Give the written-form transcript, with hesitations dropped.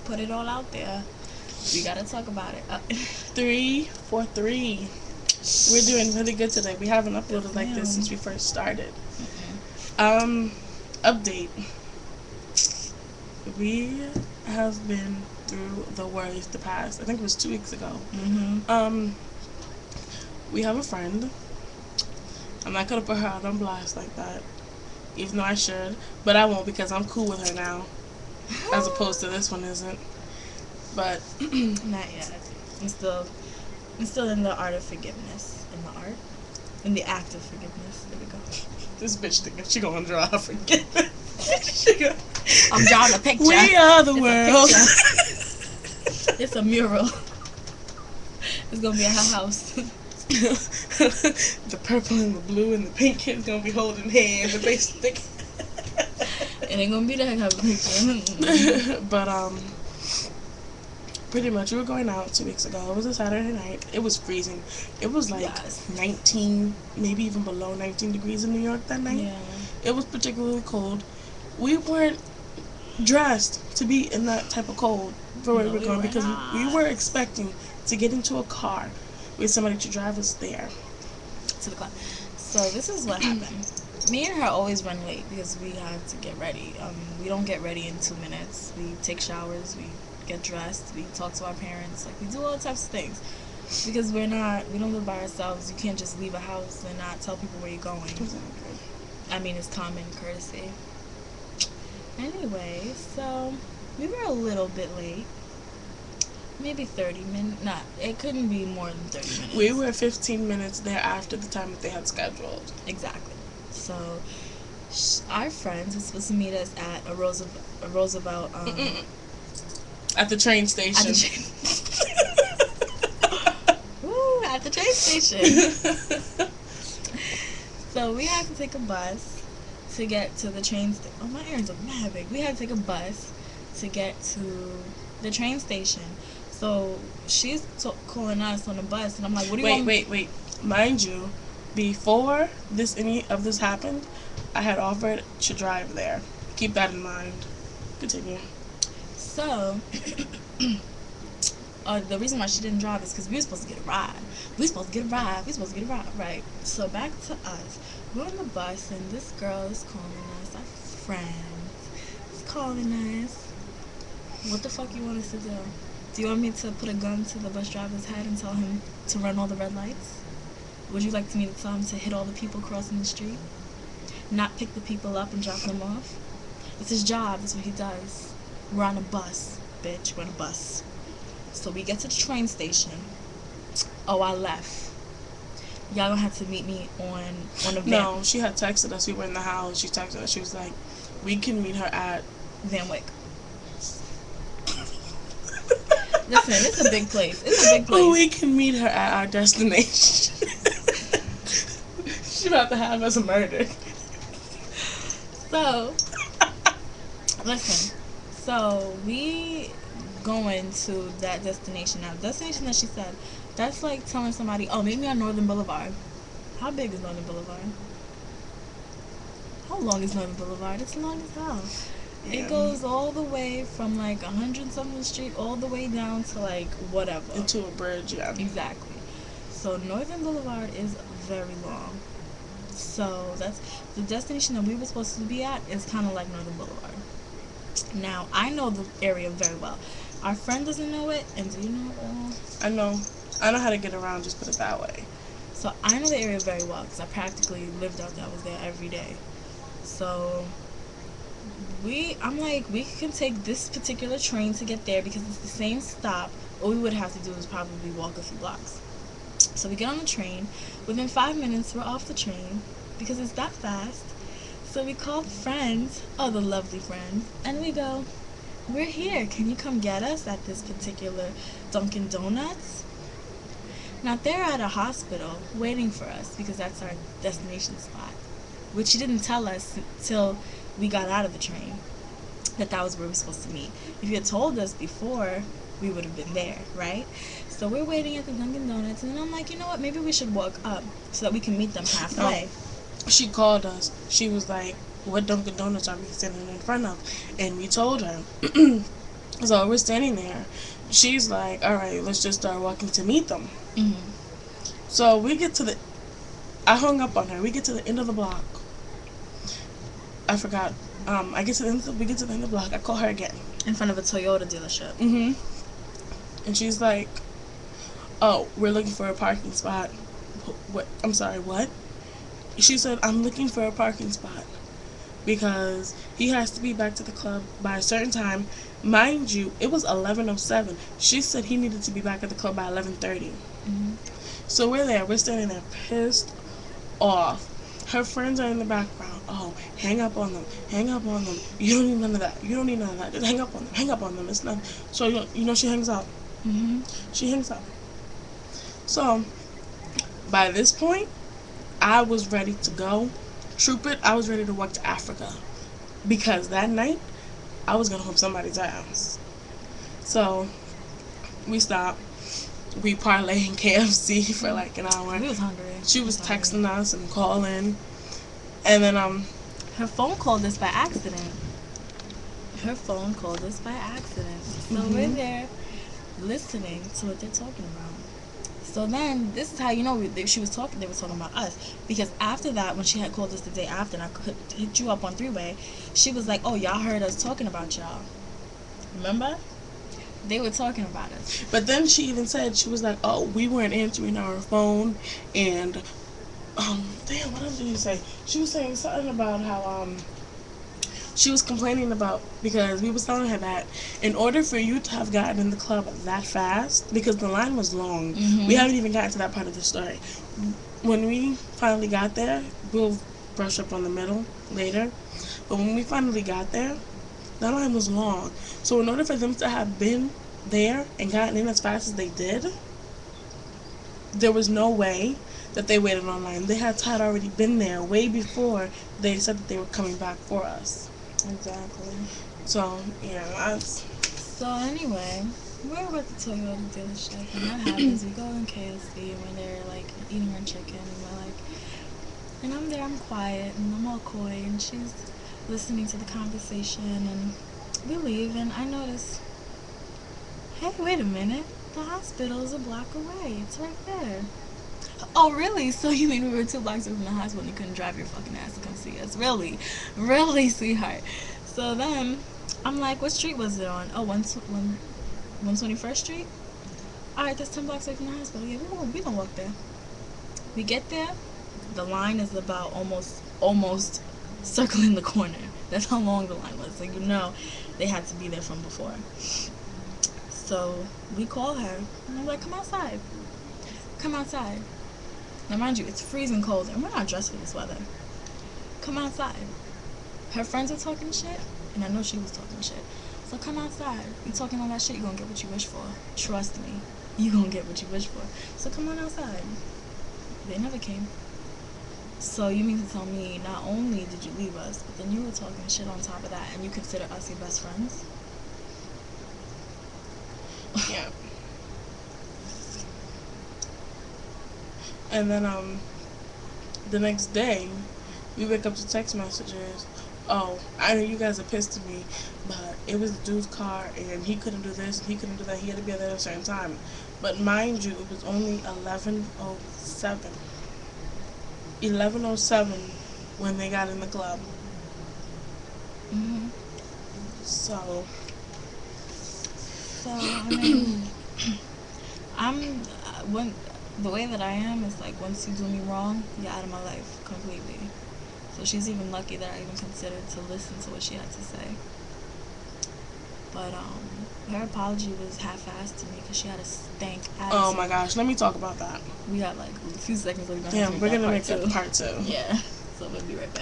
put it all out there. We gotta talk about it. 3 for 3. We're doing really good today. We haven't uploaded like this since we first started. Update. We have been through the worst the past, I think it was 2 weeks ago. We have a friend. I'm not gonna put her out on blast like that, even though I should, but I won't because I'm cool with her now, as opposed to this one isn't. But not yet. I'm still in the art of forgiveness. In the act of forgiveness. There we go. This bitch thinking she gonna draw forgiveness. I'm drawing a picture. We are the world. It's a mural. It's gonna be at her house. The purple and the blue and the pink kid's gonna be holding hands and basically. It ain't gonna be that kind of picture. But pretty much, we were going out 2 weeks ago. It was a Saturday night. It was freezing. It was like 19, maybe even below 19 degrees in New York that night. Yeah. It was particularly cold. We weren't dressed to be in that type of cold for where we were going because we were expecting to get into a car with somebody to drive us there. To the car. So this is what happened. Me and her always run late because we have to get ready. We don't get ready in 2 minutes. We take showers. We get dressed, we talk to our parents, like we do all types of things because we don't live by ourselves. You can't just leave a house and not tell people where you're going. Exactly. I mean, it's common courtesy. Anyway, so we were a little bit late, maybe 30 minutes. Nah, it couldn't be more than 30 minutes. We were 15 minutes there after the time that they had scheduled. Exactly. So our friends were supposed to meet us at a Roosevelt at the train station. At the train station. So we had to take a bus to get to the train station. Oh, my ears are mad big. We had to take a bus to get to the train station. So she's calling us on the bus, and I'm like, "What do you want?" Wait. Mind you, before any of this happened, I had offered to drive there. Keep that in mind. Continue. So, the reason why she didn't drive is because we were supposed to get a ride. Right. So, back to us. We're on the bus, and this girl is calling us, our friend, is calling us. What the fuck you want us to do? Do you want me to put a gun to the bus driver's head and tell him to run all the red lights? Would you like me to tell him to hit all the people crossing the street? Not pick the people up and drop them off? It's his job. That's what he does. We're on a bus, bitch. We're on a bus. So we get to the train station. Oh, I left. Y'all gonna have to meet me on a van. No, she had texted us. We were in the house. She texted us. She was like, we can meet her at Van Wyck. Listen, it's a big place. We can meet her at our destination. She's about to have us murdered. So, listen. So, we going to that destination. Now, the destination that she said, that's like telling somebody, oh, meet me on Northern Boulevard. How big is Northern Boulevard? How long is Northern Boulevard? It's long as hell. Yeah. It goes all the way from like 100-something street all the way down to like whatever. Into a bridge, yeah. Exactly. So, Northern Boulevard is very long. So, that's the destination that we were supposed to be at is kind of like Northern Boulevard. Now, I know the area very well. Our friend doesn't know it, and do you know it all? I know how to get around, just put it that way. So, I know the area very well, because I practically lived out there. I was there every day. So, I'm like, we can take this particular train to get there, because it's the same stop. All we would have to do is probably walk a few blocks. So, we get on the train. Within 5 minutes, we're off the train, because it's that fast. So we called friends, the lovely friends, and we go, we're here. Can you come get us at this particular Dunkin' Donuts? Now, they're at a hospital waiting for us because that's our destination spot, which she didn't tell us till we got out of the train that was where we were supposed to meet. If you had told us before, we would have been there, right? So we're waiting at the Dunkin' Donuts, and then I'm like, you know what? Maybe we should walk up so that we can meet them halfway. She called us. She was like, what Dunkin' Donuts are we standing in front of? And we told her. So we're standing there. She's like, all right, let's just start walking to meet them. Mm-hmm. So we get to the, I hung up on her. We get to the end of the block. I forgot. I get to the end. We get to the end of the block. I call her again. In front of a Toyota dealership. Mm-hmm. And she's like, oh, we're looking for a parking spot. What? I'm sorry, what? She said, I'm looking for a parking spot because he has to be back to the club by a certain time. Mind you, it was 11:07. She said he needed to be back at the club by 11:30. Mm-hmm. So we're there. We're standing there pissed off. Her friends are in the background. Oh, hang up on them. Hang up on them. You don't need none of that. You don't need none of that. Just hang up on them. Hang up on them. It's not. So, you know, she hangs up. Mm-hmm. She hangs up. So, by this point, I was ready to go. Troop it. I was ready to walk to Africa. Because that night, I was going to whoop somebody's ass. So, we stopped. We parlayed in KFC for like an hour. We was hungry. She was texting us and calling. And then, her phone called us by accident. Her phone called us by accident. So we're there listening to what they're talking about. So then, this is how you know she was talking. They were talking about us, because after that, when she had called us the day after, and I could hit you up on three-way, she was like, "Oh, y'all heard us talking about y'all. Remember? They were talking about us." But then she even said, she was like, "Oh, we weren't answering our phone," and damn, what else did you say? She was saying something about how she was complaining about, because we was telling her that in order for you to have gotten in the club that fast, because the line was long, we haven't even gotten to that part of the story. When we finally got there, we'll brush up on the middle later, but when we finally got there, that line was long. So in order for them to have been there and gotten in as fast as they did, there was no way that they waited online. They had already been there way before they said that they were coming back for us. Exactly. So, yeah, that's... So anyway, we're at the Toyota dealership, and that happens. We go in KFC, and we're there, like, eating our chicken, and we're like... And I'm there, I'm quiet, and I'm all coy, and she's listening to the conversation, and we leave, and I notice... Hey, wait a minute. The hospital is a block away. It's right there. Oh, really? So you mean we were 2 blocks away from the hospital and you couldn't drive your fucking ass to come see us? Really? Really, sweetheart? So then, I'm like, what street was it on? Oh, 121st Street? Alright, that's 10 blocks away from the hospital. Yeah, we don't walk there. We get there, the line is about almost circling the corner. That's how long the line was. So you know they had to be there from before. So we call her, and I'm like, come outside. Come outside. Now, mind you, it's freezing cold, and we're not dressed for this weather. Come outside. Her friends are talking shit, and I know she was talking shit. So come outside. You talking all that shit, you gonna get what you wish for. Trust me. You gonna get what you wish for. So come on outside. They never came. So you mean to tell me not only did you leave us, but then you were talking shit on top of that, and you consider us your best friends? Yeah. And then, the next day, we wake up to text messages. Oh, I know you guys are pissed at me, but it was the dude's car, and he couldn't do this, and he couldn't do that. He had to be there at a certain time. But mind you, it was only 11:07. 11:07 when they got in the club. So, I mean, the way that I am is like, once you do me wrong, you're out of my life completely. So she's even lucky that I even considered to listen to what she had to say. But her apology was half-assed to me because she had a stank attitude. oh my gosh, let me talk about that. We got like a few seconds later. Damn, we're gonna make that part 2. Yeah. So we'll be right back.